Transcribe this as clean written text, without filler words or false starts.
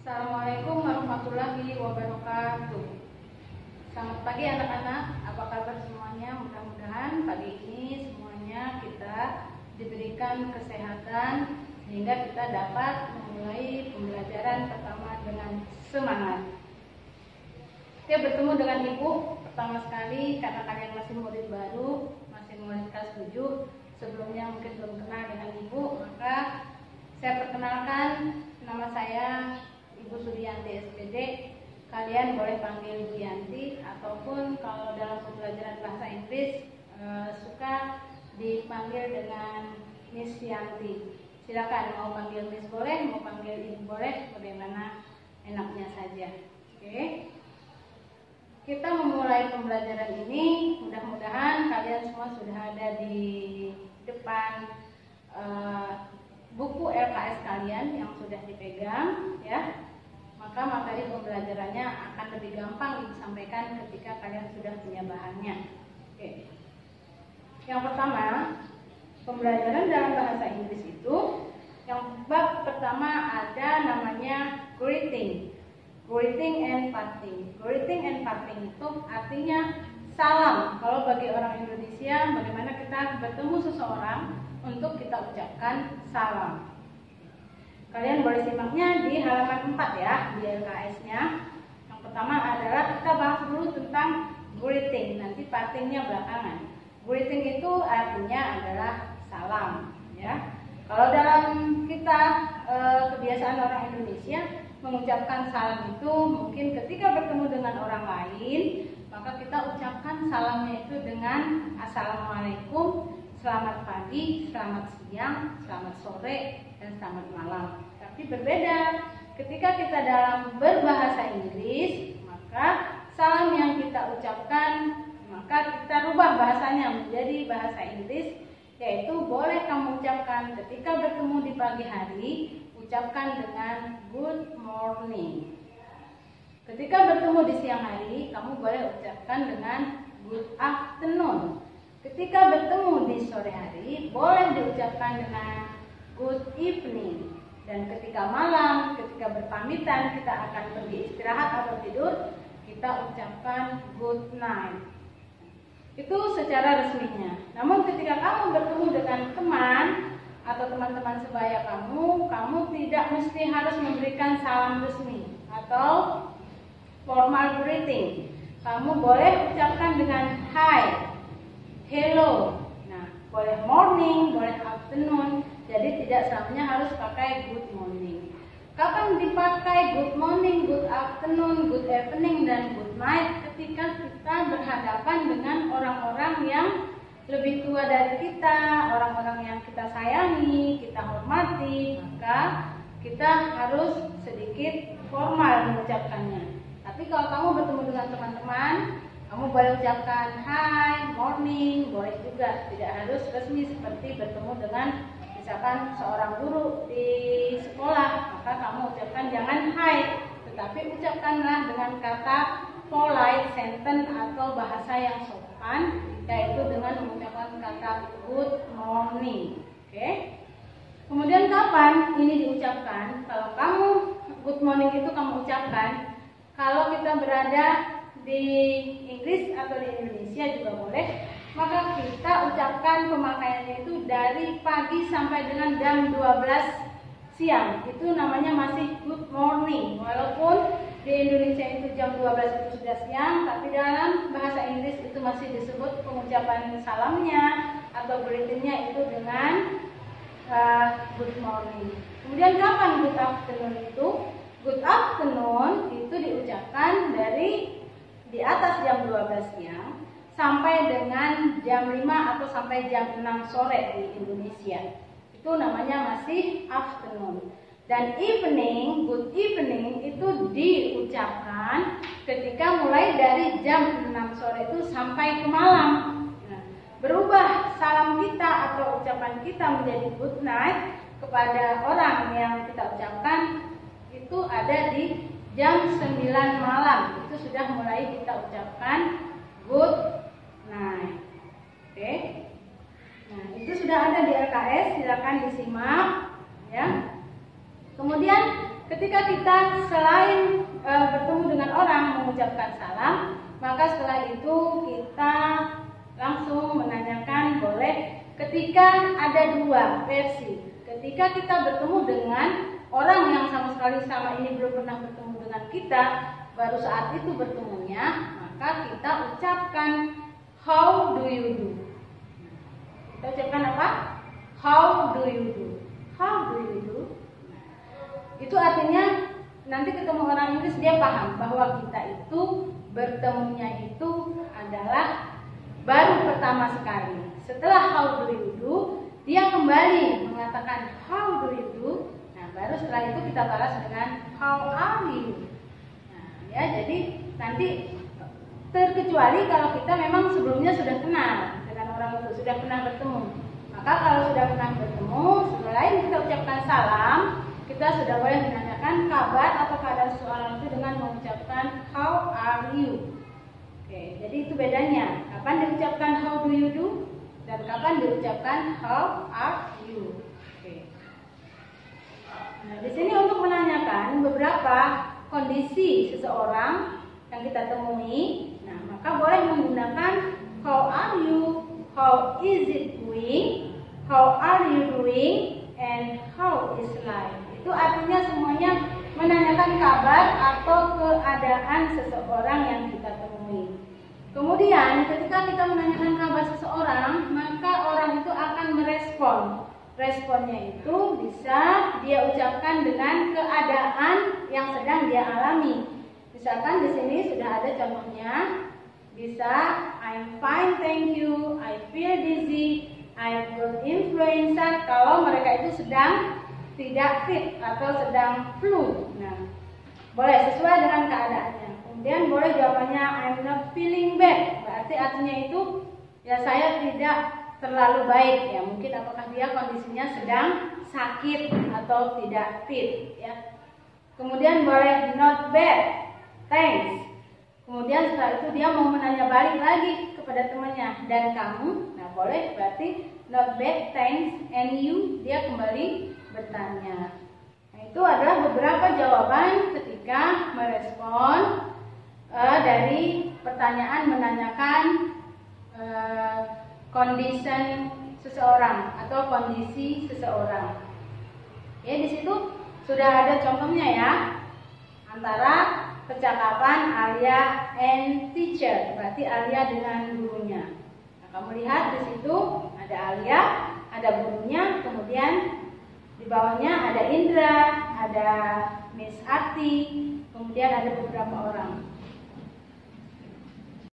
Assalamualaikum warahmatullahi wabarakatuh. Selamat pagi anak-anak, apa kabar semuanya? Mudah-mudahan pagi ini semuanya kita diberikan kesehatan sehingga kita dapat memulai pembelajaran pertama dengan semangat. Oke, bertemu dengan Ibu pertama sekali karena kalian masih murid baru, masih murid kelas 7. Sebelumnya mungkin belum kenal dengan Ibu, maka saya perkenalkan, nama saya Ibu Sudianti SPD. Kalian boleh panggil Bu Yanti, ataupun kalau dalam pembelajaran bahasa Inggris suka dipanggil dengan Miss Yanti. Silakan, mau panggil Miss boleh, mau panggil Ibu boleh, bagaimana enaknya saja. Oke. Kita memulai pembelajaran ini, mudah-mudahan kalian semua sudah ada di depan buku LKS kalian yang sudah dipegang, ya. Maka materi pembelajarannya akan lebih gampang disampaikan ketika kalian sudah punya bahannya. Oke. Yang pertama, pembelajaran dalam bahasa Inggris itu, yang bab pertama ada namanya greeting. Greeting and parting. Greeting and parting itu artinya salam. Kalau bagi orang Indonesia, bagaimana kita bertemu seseorang untuk kita ucapkan salam. Kalian boleh simaknya di halaman 4 ya, di LKS-nya. Yang pertama adalah kita bahas dulu tentang greeting, nanti partingnya belakangan. Greeting itu artinya adalah salam, ya. Kalau dalam kita kebiasaan orang Indonesia mengucapkan salam itu mungkin ketika bertemu dengan orang lain, maka kita ucapkan salamnya itu dengan Assalamualaikum, selamat pagi, selamat siang, selamat sore, dan selamat malam. Tapi berbeda ketika kita dalam berbahasa Inggris, maka salam yang kita ucapkan, maka kita rubah bahasanya menjadi bahasa Inggris, yaitu boleh kamu ucapkan ketika bertemu di pagi hari, ucapkan dengan good morning. Ketika bertemu di siang hari, kamu boleh ucapkan dengan good afternoon. Ketika bertemu di sore hari, boleh diucapkan dengan good evening. Dan ketika malam, ketika berpamitan, kita akan pergi istirahat atau tidur, kita ucapkan good night. Itu secara resminya. Namun ketika kamu bertemu dengan teman atau teman-teman sebaya kamu tidak mesti harus memberikan salam resmi atau formal greeting. Kamu boleh ucapkan dengan hi, hello. Nah, boleh morning, boleh afternoon. Jadi tidak selamanya harus pakai good morning. Kapan dipakai good morning, good afternoon, good evening, dan good night? Ketika kita berhadapan dengan orang-orang yang lebih tua dari kita, orang-orang yang kita sayangi, kita hormati, maka kita harus sedikit formal mengucapkannya. Tapi kalau kamu bertemu dengan teman-teman, kamu boleh ucapkan hi, morning, boleh juga. Tidak harus resmi seperti bertemu dengan misalkan seorang guru di sekolah, maka kamu ucapkan jangan hi, tetapi ucapkanlah dengan kata polite sentence atau bahasa yang sopan, yaitu dengan mengucapkan kata good morning. Oke. Kemudian kapan ini diucapkan? Kalau kamu good morning itu kamu ucapkan kalau kita berada di Inggris atau di Indonesia juga boleh, maka kita ucapkan pemakaiannya itu dari pagi sampai dengan jam 12 siang. Itu namanya masih good morning. Walaupun di Indonesia itu jam 12 itu sudah siang, tapi dalam bahasa Inggris itu masih disebut pengucapan salamnya atau greetingnya itu dengan good morning. Kemudian kapan good afternoon itu? Good afternoon itu diucapkan dari di atas jam 12 siang sampai dengan jam 5 atau sampai jam 6 sore di Indonesia. Itu namanya masih afternoon. Dan evening, good evening itu diucapkan ketika mulai dari jam 6 sore itu sampai ke malam. Nah, berubah salam kita atau ucapan kita menjadi good night kepada orang yang kita ucapkan itu ada di jam 9 malam. Itu sudah mulai kita ucapkan good night. Oke. Nah, itu sudah ada di LKS, silakan disimak ya. Kemudian ketika kita selain bertemu dengan orang mengucapkan salam, maka setelah itu kita langsung menanyakan boleh. Ketika ada dua versi, ketika kita bertemu dengan orang yang sama sekali selama ini belum pernah bertemu dengan kita, baru saat itu bertemunya, maka kita ucapkan how do you do. Kita ucapkan apa? How do you do? How do you do? Itu artinya nanti ketemu orang Inggris dia paham bahwa kita itu bertemunya itu adalah baru pertama sekali. Setelah how do you do, dia kembali mengatakan how do you do. Nah, baru setelah itu kita balas dengan how are you. Nah, ya, jadi nanti terkecuali kalau kita memang sebelumnya sudah kenal dengan orang itu, sudah pernah bertemu. Maka kalau sudah pernah bertemu, selain kita ucapkan salam, kita sudah boleh menanyakan kabar atau keadaan seseorang itu dengan mengucapkan how are you. Oke, jadi itu bedanya. Kapan diucapkan how do you do dan kapan diucapkan how are you. Oke. Nah, di sini untuk menanyakan beberapa kondisi seseorang yang kita temui, nah maka boleh menggunakan how are you, how is it going, how are you doing, and how is life. Itu artinya semuanya menanyakan kabar atau keadaan seseorang yang kita temui. Kemudian ketika kita menanyakan kabar seseorang, maka orang itu akan merespon. Responnya itu bisa dia ucapkan dengan keadaan yang sedang dia alami. Misalkan di sini sudah ada contohnya, bisa I'm fine, thank you, I feel dizzy, I've got influenza. Kalau mereka itu sedang tidak fit atau sedang flu, nah boleh sesuai dengan keadaannya. Kemudian boleh jawabannya I'm not feeling bad, berarti artinya itu ya saya tidak terlalu baik ya, mungkin apakah dia kondisinya sedang sakit atau tidak fit ya. Kemudian boleh not bad, thanks. Kemudian setelah itu dia mau menanya balik lagi kepada temannya, dan kamu, nah boleh berarti not bad, thanks, and you, dia kembali bertanya. Nah, itu adalah beberapa jawaban ketika merespon dari pertanyaan menanyakan condition seseorang atau kondisi seseorang. Ya, di situ sudah ada contohnya ya, antara percakapan Alia and teacher, berarti Alia dengan gurunya. Nah, kamu lihat di situ ada Alia, ada gurunya, kemudian di bawahnya ada Indra, ada Miss Ati, kemudian ada beberapa orang.